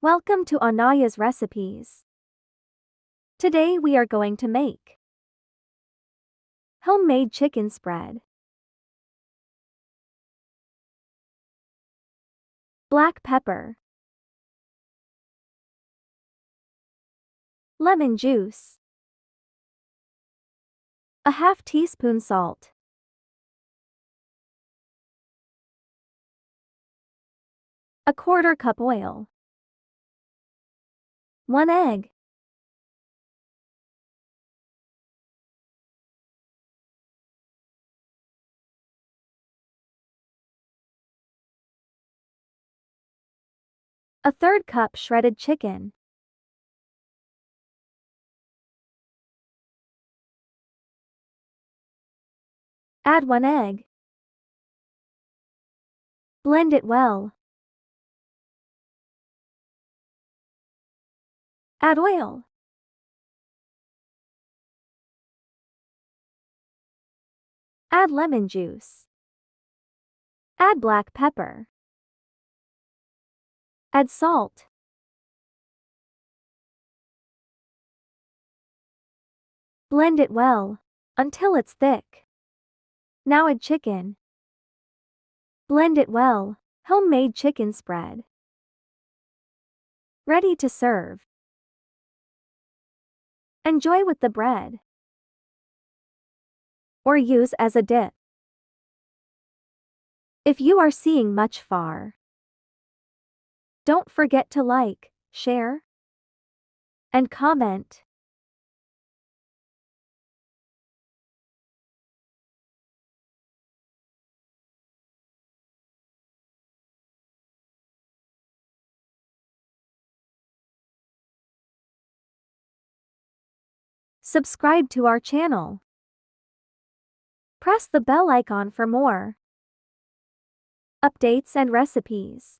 Welcome to Anaya's recipes. Today we are going to make homemade chicken spread, black pepper, lemon juice, a half teaspoon salt, a quarter cup oil, 1 egg, a third cup shredded chicken, add 1 egg, blend it well, add oil, add lemon juice, add black pepper, add salt, blend it well until it's thick. Now add chicken, blend it well. Homemade chicken spread, ready to serve. Enjoy with the bread or use as a dip. If you are seeing much far, don't forget to like, share, and comment. Subscribe to our channel. Press the bell icon for more updates and recipes.